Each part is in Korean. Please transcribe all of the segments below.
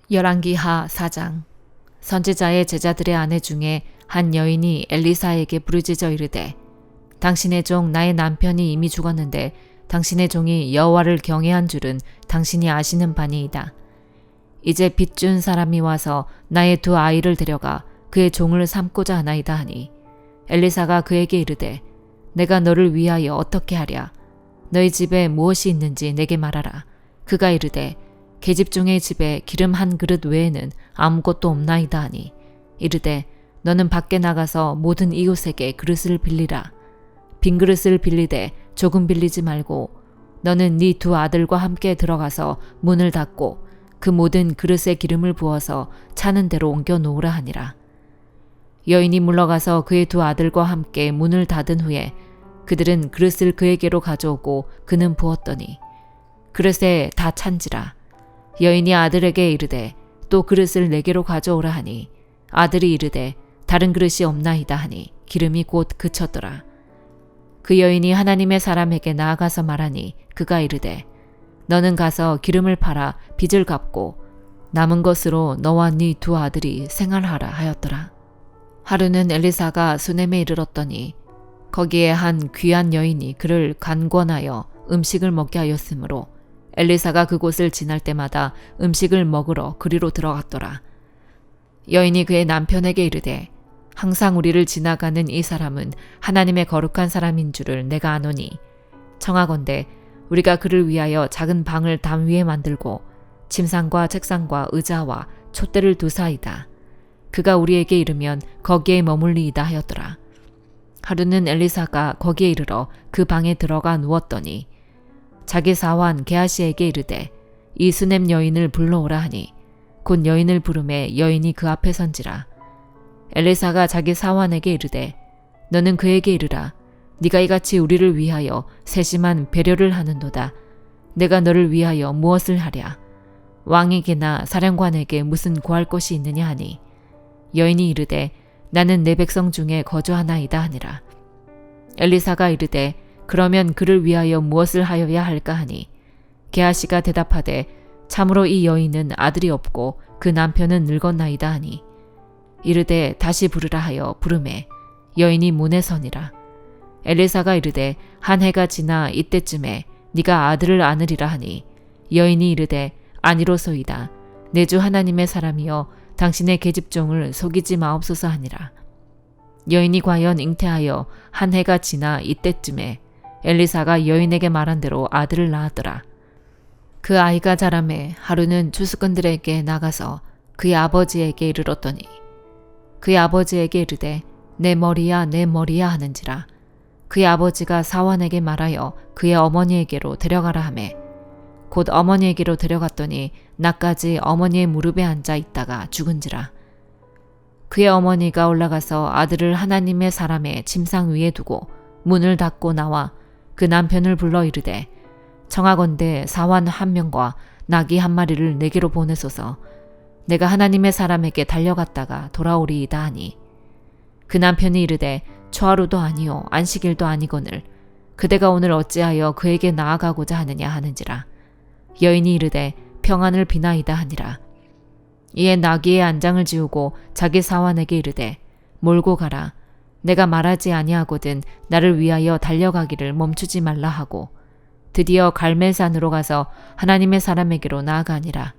열왕기하 4장. 선지자의 제자들의 아내 중에 한 여인이 엘리사에게 부르짖어 이르되, 당신의 종 나의 남편이 이미 죽었는데 당신의 종이 여호와를 경외한 줄은 당신이 아시는 바니이다. 이제 빚준 사람이 와서 나의 두 아이를 데려가 그의 종을 삼고자 하나이다 하니, 엘리사가 그에게 이르되, 내가 너를 위하여 어떻게 하랴? 너희 집에 무엇이 있는지 내게 말하라. 그가 이르되, 계집종의 집에 기름 한 그릇 외에는 아무것도 없나이다 하니, 이르되, 너는 밖에 나가서 모든 이웃에게 그릇을 빌리라. 빈 그릇을 빌리되 조금 빌리지 말고 너는 네 두 아들과 함께 들어가서 문을 닫고 그 모든 그릇에 기름을 부어서 차는 대로 옮겨 놓으라 하니라. 여인이 물러가서 그의 두 아들과 함께 문을 닫은 후에 그들은 그릇을 그에게로 가져오고 그는 부었더니 그릇에 다 찬지라. 여인이 아들에게 이르되, 또 그릇을 내게로 가져오라 하니, 아들이 이르되, 다른 그릇이 없나이다 하니 기름이 곧 그쳤더라. 그 여인이 하나님의 사람에게 나아가서 말하니, 그가 이르되, 너는 가서 기름을 팔아 빚을 갚고 남은 것으로 너와 네 두 아들이 생활하라 하였더라. 하루는 엘리사가 수넴에 이르렀더니 거기에 한 귀한 여인이 그를 간권하여 음식을 먹게 하였으므로 엘리사가 그곳을 지날 때마다 음식을 먹으러 그리로 들어갔더라. 여인이 그의 남편에게 이르되, 항상 우리를 지나가는 이 사람은 하나님의 거룩한 사람인 줄을 내가 아노니, 청하건대 우리가 그를 위하여 작은 방을 담 위에 만들고 침상과 책상과 의자와 촛대를 두사이다. 그가 우리에게 이르면 거기에 머물리이다 하였더라. 하루는 엘리사가 거기에 이르러 그 방에 들어가 누웠더니 자기 사환 게하시에게 이르되, 이 수넴 여인을 불러오라 하니 곧 여인을 부르매 여인이 그 앞에 선지라. 엘리사가 자기 사환에게 이르되, 너는 그에게 이르라. 네가 이같이 우리를 위하여 세심한 배려를 하는도다. 내가 너를 위하여 무엇을 하랴? 왕에게나 사령관에게 무슨 구할 것이 있느냐 하니, 여인이 이르되, 나는 내 백성 중에 거주하나이다 하니라. 엘리사가 이르되, 그러면 그를 위하여 무엇을 하여야 할까 하니, 게하시가 대답하되, 참으로 이 여인은 아들이 없고 그 남편은 늙었나이다 하니, 이르되 다시 부르라 하여 부르매 여인이 문에 서니라. 엘리사가 이르되, 한 해가 지나 이때쯤에 네가 아들을 안으리라 하니, 여인이 이르되, 아니로소이다. 내 주 하나님의 사람이여 당신의 계집종을 속이지 마옵소서 하니라. 여인이 과연 잉태하여 한 해가 지나 이때쯤에 엘리사가 여인에게 말한 대로 아들을 낳았더라. 그 아이가 자라매 하루는 추수꾼들에게 나가서 그의 아버지에게 이르렀더니 그의 아버지에게 이르되, 내 머리야 내 머리야 하는지라. 그의 아버지가 사환에게 말하여 그의 어머니에게로 데려가라 하매 곧 어머니에게로 데려갔더니 낮까지 어머니의 무릎에 앉아 있다가 죽은지라. 그의 어머니가 올라가서 아들을 하나님의 사람의 침상 위에 두고 문을 닫고 나와 그 남편을 불러 이르되, 청하건대 사환 한 명과 나귀 한 마리를 내게로 보내소서. 내가 하나님의 사람에게 달려갔다가 돌아오리이다 하니, 그 남편이 이르되, 초하루도 아니요 안식일도 아니거늘 그대가 오늘 어찌하여 그에게 나아가고자 하느냐 하는지라. 여인이 이르되, 평안을 비나이다 하니라. 이에 나귀의 안장을 지우고 자기 사환에게 이르되, 몰고 가라. 내가 말하지 아니하거든 나를 위하여 달려가기를 멈추지 말라 하고 드디어 갈멜산으로 가서 하나님의 사람에게로 나아가니라.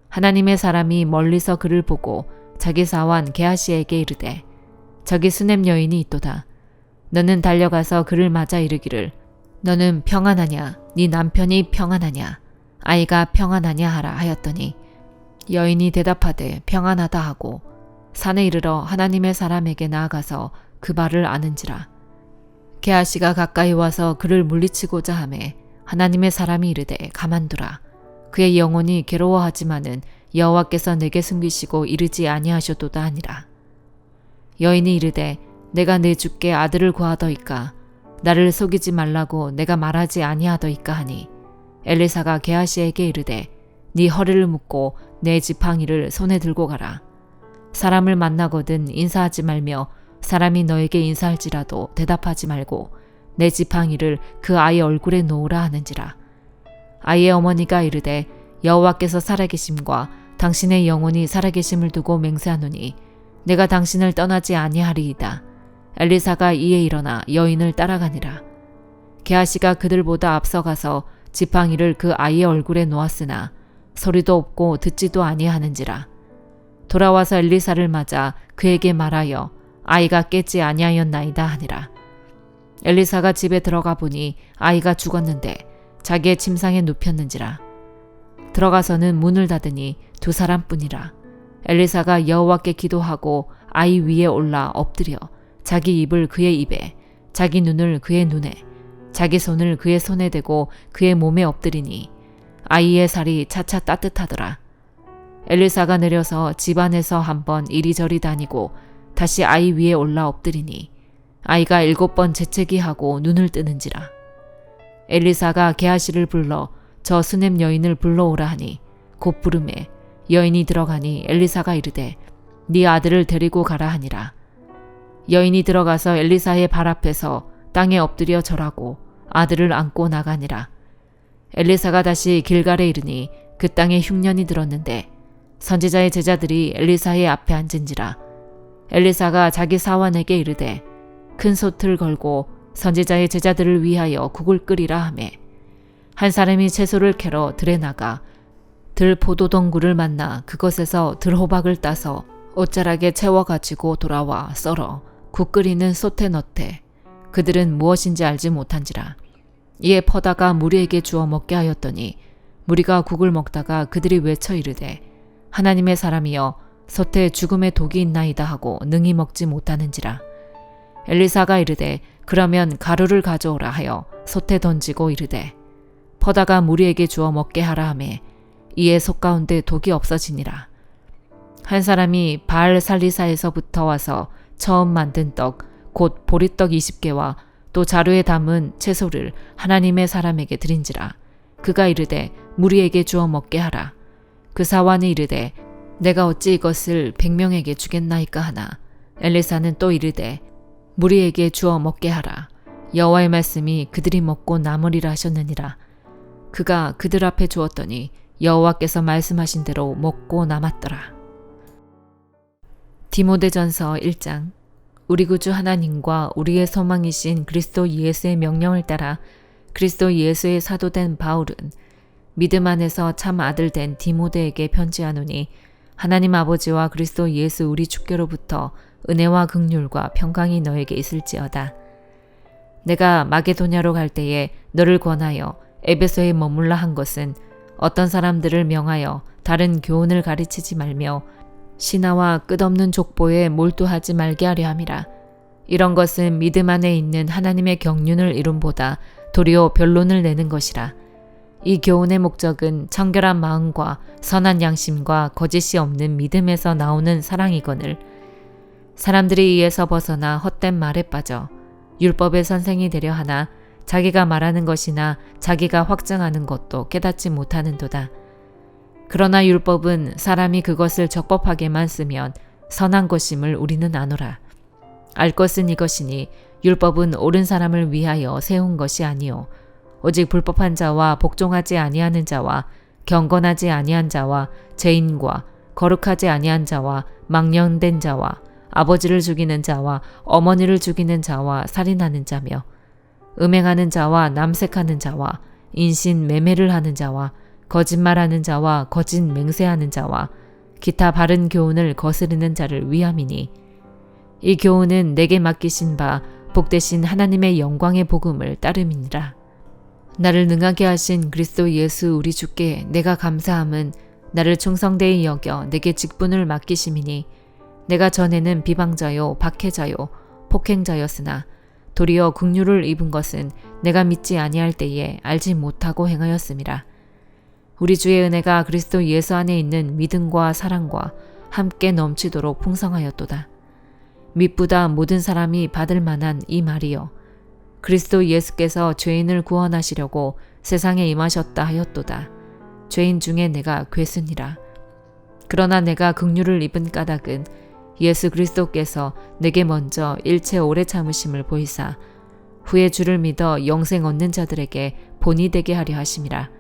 하나님의 사람이 멀리서 그를 보고 자기 사환 게하시에게 이르되, 저기 수넴 여인이 있도다. 너는 달려가서 그를 맞아 이르기를, 너는 평안하냐? 네 남편이 평안하냐? 아이가 평안하냐 하라 하였더니 여인이 대답하되 평안하다 하고 산에 이르러 하나님의 사람에게 나아가서 그 발을 아는지라. 게하시가 가까이 와서 그를 물리치고자 하매 하나님의 사람이 이르되, 가만두라. 그의 영혼이 괴로워하지만은 여호와께서 내게 숨기시고 이르지 아니하셨도다 하니라. 여인이 이르되, 내가 내 주께 아들을 구하더이까? 나를 속이지 말라고 내가 말하지 아니하더이까 하니, 엘리사가 게하시에게 이르되, 네 허리를 묶고 내 지팡이를 손에 들고 가라. 사람을 만나거든 인사하지 말며 사람이 너에게 인사할지라도 대답하지 말고 내 지팡이를 그 아이의 얼굴에 놓으라 하는지라. 아이의 어머니가 이르되, 여호와께서 살아계심과 당신의 영혼이 살아계심을 두고 맹세하노니 내가 당신을 떠나지 아니하리이다. 엘리사가 이에 일어나 여인을 따라가니라. 게하시가 그들보다 앞서가서 지팡이를 그 아이의 얼굴에 놓았으나 소리도 없고 듣지도 아니하는지라. 돌아와서 엘리사를 맞아 그에게 말하여 아이가 깨지 아니하였나이다 하니라. 엘리사가 집에 들어가 보니 아이가 죽었는데 자기의 침상에 눕혔는지라. 들어가서는 문을 닫으니 두 사람뿐이라. 엘리사가 여호와께 기도하고 아이 위에 올라 엎드려 자기 입을 그의 입에, 자기 눈을 그의 눈에, 자기 손을 그의 손에 대고 그의 몸에 엎드리니 아이의 살이 차차 따뜻하더라. 엘리사가 내려서 집 안에서 한번 이리저리 다니고 다시 아이 위에 올라 엎드리니 아이가 7번 재채기하고 눈을 뜨는지라. 엘리사가 게하시를 불러 저 수넴 여인을 불러오라 하니 곧 부르매 여인이 들어가니 엘리사가 이르되 네 아들을 데리고 가라 하니라. 여인이 들어가서 엘리사의 발 앞에서 땅에 엎드려 절하고 아들을 안고 나가니라. 엘리사가 다시 길갈에 이르니 그 땅에 흉년이 들었는데 선지자의 제자들이 엘리사의 앞에 앉은지라. 엘리사가 자기 사환에게 이르되 큰 솥을 걸고 선지자의 제자들을 위하여 국을 끓이라 하매 한 사람이 채소를 캐러 들에 나가 들 포도덩굴을 만나 그것에서 들호박을 따서 옷자락에 채워가지고 돌아와 썰어 국 끓이는 솥에 넣되 그들은 무엇인지 알지 못한지라. 이에 퍼다가 무리에게 주어 먹게 하였더니 무리가 국을 먹다가 그들이 외쳐 이르되 하나님의 사람이여 솥에 죽음의 독이 있나이다 하고 능히 먹지 못하는지라. 엘리사가 이르되 그러면 가루를 가져오라 하여 솥에 던지고 이르되 퍼다가 무리에게 주어 먹게 하라 하매 이에 솥 가운데 독이 없어지니라. 한 사람이 바알 살리사에서부터 와서 처음 만든 떡 곧 보리떡 20개와 또 자루에 담은 채소를 하나님의 사람에게 드린지라. 그가 이르되 무리에게 주어 먹게 하라. 그 사환이 이르되 내가 어찌 이것을 100명에게 주겠나이까 하나. 엘리사는 또 이르되 무리에게 주어 먹게 하라. 여호와의 말씀이 그들이 먹고 남으리라 하셨느니라. 그가 그들 앞에 주었더니 여호와께서 말씀하신 대로 먹고 남았더라. 디모데전서 1장. 우리 구주 하나님과 우리의 소망이신 그리스도 예수의 명령을 따라 그리스도 예수의 사도된 바울은 믿음 안에서 참 아들 된 디모데에게 편지하노니 하나님 아버지와 그리스도 예수 우리 주께로부터 은혜와 긍휼과 평강이 너에게 있을지어다. 내가 마게도냐로 갈 때에 너를 권하여 에베소에 머물라 한 것은 어떤 사람들을 명하여 다른 교훈을 가르치지 말며 신하와 끝없는 족보에 몰두하지 말게 하려 함이라. 이런 것은 믿음 안에 있는 하나님의 경륜을 이룸보다 도리어 변론을 내는 것이라. 이 교훈의 목적은 청결한 마음과 선한 양심과 거짓이 없는 믿음에서 나오는 사랑이거늘 사람들이 이에서 벗어나 헛된 말에 빠져 율법의 선생이 되려 하나 자기가 말하는 것이나 자기가 확증하는 것도 깨닫지 못하는도다. 그러나 율법은 사람이 그것을 적법하게만 쓰면 선한 것임을 우리는 아노라. 알 것은 이것이니 율법은 옳은 사람을 위하여 세운 것이 아니요 오직 불법한 자와 복종하지 아니하는 자와 경건하지 아니한 자와 죄인과 거룩하지 아니한 자와 망령된 자와 아버지를 죽이는 자와 어머니를 죽이는 자와 살인하는 자며 음행하는 자와 남색하는 자와 인신 매매를 하는 자와 거짓말하는 자와 거짓 맹세하는 자와 기타 바른 교훈을 거스르는 자를 위함이니 이 교훈은 내게 맡기신 바 복되신 하나님의 영광의 복음을 따름이니라. 나를 능하게 하신 그리스도 예수 우리 주께 내가 감사함은 나를 충성되이 여겨 내게 직분을 맡기심이니 내가 전에는 비방자요 박해자요 폭행자였으나 도리어 긍휼을 입은 것은 내가 믿지 아니할 때에 알지 못하고 행하였음이라. 우리 주의 은혜가 그리스도 예수 안에 있는 믿음과 사랑과 함께 넘치도록 풍성하였도다. mit보다 모든 사람이 받을 만한 이 말이여 그리스도 예수께서 죄인을 구원하시려고 세상에 임하셨다 하였도다. 죄인 중에 내가 괴순이라. 그러나 내가 긍휼을 입은 까닭은 예수 그리스도께서 내게 먼저 일체 오래 참으심을 보이사 후에 주를 믿어 영생 얻는 자들에게 본이 되게 하려 하심이라.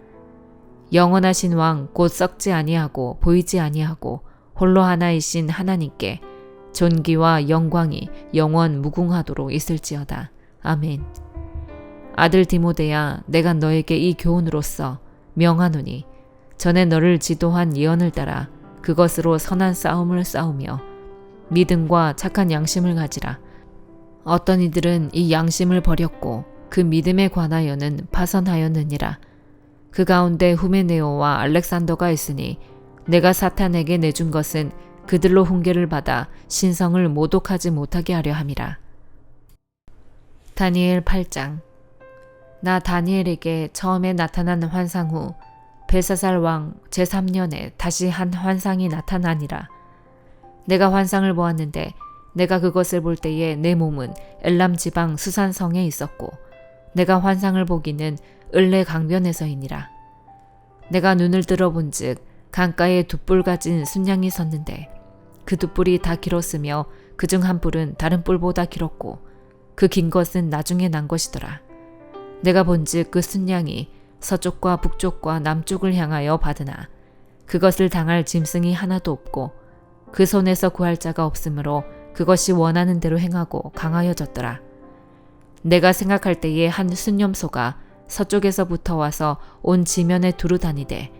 영원하신 왕 곧 썩지 아니하고 보이지 아니하고 홀로 하나이신 하나님께 존귀와 영광이 영원 무궁하도록 있을지어다. 아멘. 아들 디모데야, 내가 너에게 이 교훈으로써 명하노니 전에 너를 지도한 예언을 따라 그것으로 선한 싸움을 싸우며 믿음과 착한 양심을 가지라. 어떤 이들은 이 양심을 버렸고 그 믿음에 관하여는 파선하였느니라. 그 가운데 후메네오와 알렉산더가 있으니 내가 사탄에게 내준 것은 그들로 훈계를 받아 신성을 모독하지 못하게 하려 함이라. 다니엘 8장. 나 다니엘에게 처음에 나타난 환상 후 벨사살 왕 제3년에 다시 한 환상이 나타나니라. 내가 환상을 보았는데 내가 그것을 볼 때에 내 몸은 엘람 지방 수산성에 있었고 내가 환상을 보기는 을레 강변에서이니라. 내가 눈을 들어본 즉 강가에 두 뿔 가진 순양이 섰는데 그 두 뿔이 다 길었으며 그중 한 뿔은 다른 뿔보다 길었고 그 긴 것은 나중에 난 것이더라. 내가 본즉 그 순양이 서쪽과 북쪽과 남쪽을 향하여 받으나 그것을 당할 짐승이 하나도 없고 그 손에서 구할 자가 없으므로 그것이 원하는 대로 행하고 강하여졌더라. 내가 생각할 때에 한 순념소가 서쪽에서부터 와서 온 지면에 두루 다니되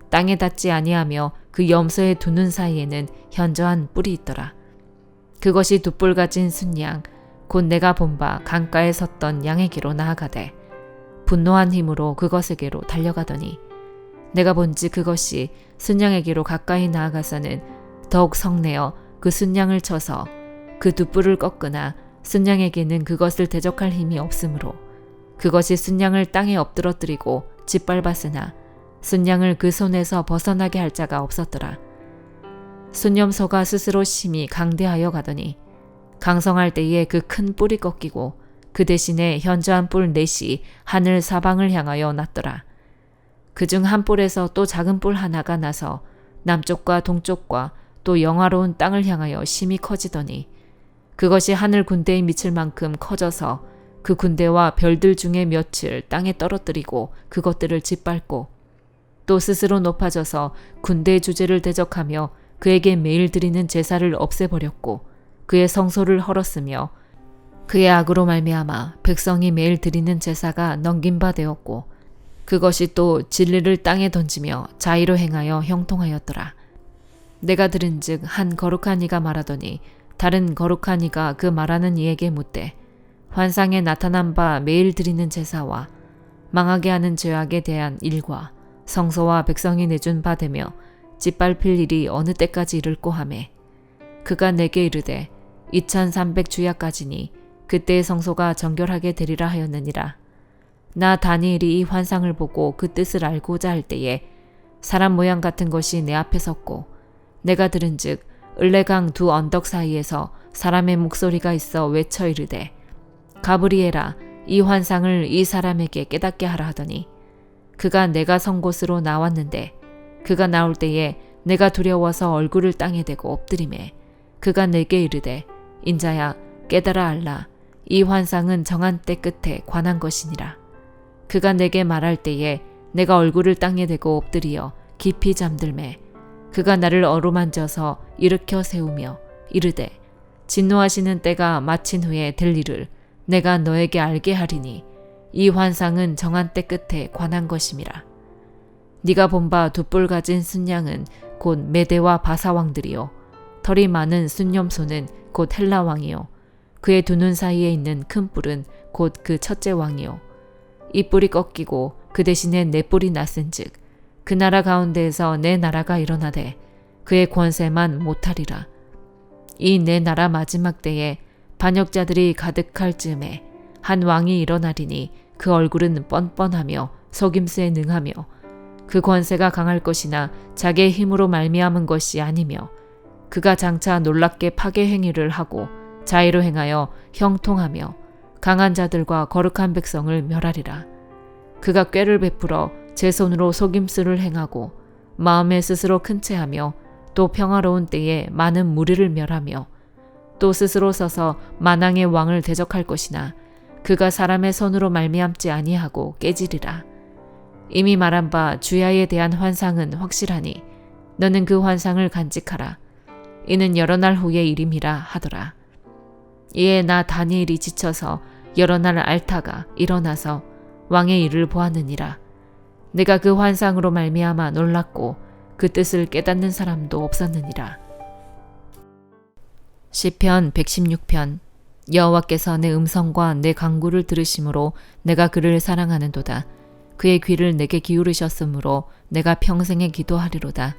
땅에 닿지 아니하며 그 염소의 두 눈 사이에는 현저한 뿔이 있더라. 그것이 두 뿔 가진 순양 곧 내가 본 바 강가에 섰던 양에게로 나아가되 분노한 힘으로 그것에게로 달려가더니 내가 본즉 그것이 순양에게로 가까이 나아가서는 더욱 성내어 그 순양을 쳐서 그 두 뿔을 꺾으나 순양에게는 그것을 대적할 힘이 없으므로 그것이 순양을 땅에 엎드러뜨리고 짓밟았으나 순양을 그 손에서 벗어나게 할 자가 없었더라. 순념소가 스스로 심히 강대하여 가더니 강성할 때에 그 큰 뿔이 꺾이고 그 대신에 현저한 뿔 넷이 하늘 사방을 향하여 났더라. 그중 한 뿔에서 또 작은 뿔 하나가 나서 남쪽과 동쪽과 또 영화로운 땅을 향하여 심히 커지더니 그것이 하늘 군대에 미칠 만큼 커져서 그 군대와 별들 중에 몇을 땅에 떨어뜨리고 그것들을 짓밟고 또 스스로 높아져서 군대의 주제를 대적하며 그에게 매일 드리는 제사를 없애버렸고 그의 성소를 헐었으며 그의 악으로 말미암아 백성이 매일 드리는 제사가 넘긴 바 되었고 그것이 또 진리를 땅에 던지며 자의로 행하여 형통하였더라. 내가 들은즉 한 거룩한 이가 말하더니 다른 거룩한 이가 그 말하는 이에게 묻되 환상에 나타난 바 매일 드리는 제사와 망하게 하는 죄악에 대한 일과 성소와 백성이 내준 바 되며 짓밟힐 일이 어느 때까지 이를꼬 하매 그가 내게 이르되 2300주야까지니 그때의 성소가 정결하게 되리라 하였느니라. 나 다니엘이 이 환상을 보고 그 뜻을 알고자 할 때에 사람 모양 같은 것이 내 앞에 섰고 내가 들은즉 을레강 두 언덕 사이에서 사람의 목소리가 있어 외쳐 이르되 가브리엘아 이 환상을 이 사람에게 깨닫게 하라 하더니 그가 내가 선 곳으로 나왔는데 그가 나올 때에 내가 두려워서 얼굴을 땅에 대고 엎드리매 그가 내게 이르되 인자야 깨달아 알라 이 환상은 정한 때 끝에 관한 것이니라. 그가 내게 말할 때에 내가 얼굴을 땅에 대고 엎드리어 깊이 잠들매 그가 나를 어루만져서 일으켜 세우며 이르되 진노하시는 때가 마친 후에 될 일을 내가 너에게 알게 하리니 이 환상은 정한 때 끝에 관한 것임이라. 네가 본 바 두 뿔 가진 순양은 곧 메대와 바사 왕들이요 털이 많은 순념소는 곧 헬라 왕이요 그의 두 눈 사이에 있는 큰 뿔은 곧 그 첫째 왕이요 이 뿔이 꺾이고 그 대신에 네 뿔이 났은즉 그 나라 가운데에서 내 나라가 일어나되 그의 권세만 못하리라. 이 내 나라 마지막 때에 반역자들이 가득할 즈음에 한 왕이 일어나리니 그 얼굴은 뻔뻔하며 속임수에 능하며 그 권세가 강할 것이나 자기의 힘으로 말미암은 것이 아니며 그가 장차 놀랍게 파괴 행위를 하고 자의로 행하여 형통하며 강한 자들과 거룩한 백성을 멸하리라. 그가 꾀를 베풀어 제 손으로 속임수를 행하고 마음에 스스로 큰 채하며 또 평화로운 때에 많은 무리를 멸하며 또 스스로 서서 만왕의 왕을 대적할 것이나 그가 사람의 손으로 말미암지 아니하고 깨지리라. 이미 말한 바 주야에 대한 환상은 확실하니 너는 그 환상을 간직하라. 이는 여러 날 후의 일임이라 하더라. 이에 나 다니엘이 지쳐서 여러 날 앓다가 일어나서 왕의 일을 보았느니라. 내가 그 환상으로 말미암아 놀랐고 그 뜻을 깨닫는 사람도 없었느니라. 시편 116편. 여호와께서 내 음성과 내 간구를 들으심으로 내가 그를 사랑하는도다. 그의 귀를 내게 기울이셨으므로 내가 평생에 기도하리로다.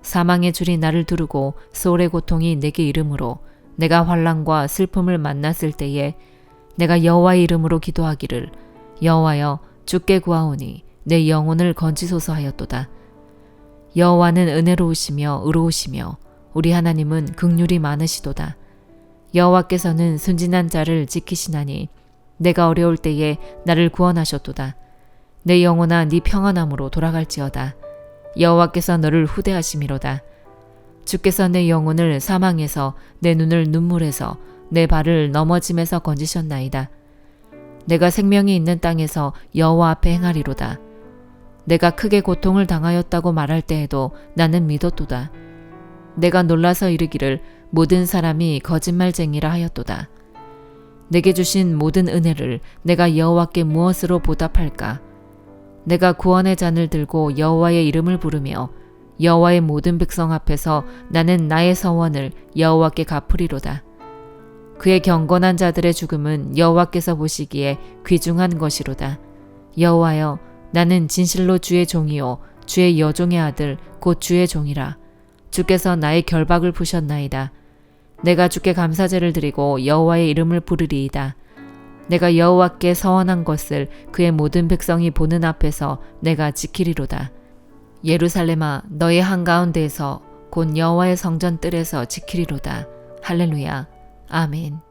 사망의 줄이 나를 두르고 소울의 고통이 내게 이르므로 내가 환난과 슬픔을 만났을 때에 내가 여호와의 이름으로 기도하기를 여호와여 주께 구하오니 내 영혼을 건지소서 하였도다. 여호와는 은혜로우시며 의로우시며 우리 하나님은 긍휼이 많으시도다. 여호와께서는 순진한 자를 지키시나니 내가 어려울 때에 나를 구원하셨도다. 내 영혼아 네 평안함으로 돌아갈지어다. 여호와께서 너를 후대하심이로다. 주께서 내 영혼을 사망에서 내 눈을 눈물에서 내 발을 넘어짐에서 건지셨나이다. 내가 생명이 있는 땅에서 여호와 앞에 행하리로다. 내가 크게 고통을 당하였다고 말할 때에도 나는 믿었도다. 내가 놀라서 이르기를 모든 사람이 거짓말쟁이라 하였도다. 내게 주신 모든 은혜를 내가 여호와께 무엇으로 보답할까? 내가 구원의 잔을 들고 여호와의 이름을 부르며 여호와의 모든 백성 앞에서 나는 나의 서원을 여호와께 갚으리로다. 그의 경건한 자들의 죽음은 여호와께서 보시기에 귀중한 것이로다. 여호와여 나는 진실로 주의 종이요 주의 여종의 아들 곧 주의 종이라. 주께서 나의 결박을 푸셨나이다. 내가 주께 감사제를 드리고 여호와의 이름을 부르리이다. 내가 여호와께 서원한 것을 그의 모든 백성이 보는 앞에서 내가 지키리로다. 예루살렘아 너의 한가운데에서 곧 여호와의 성전 뜰에서 지키리로다. 할렐루야. 아멘.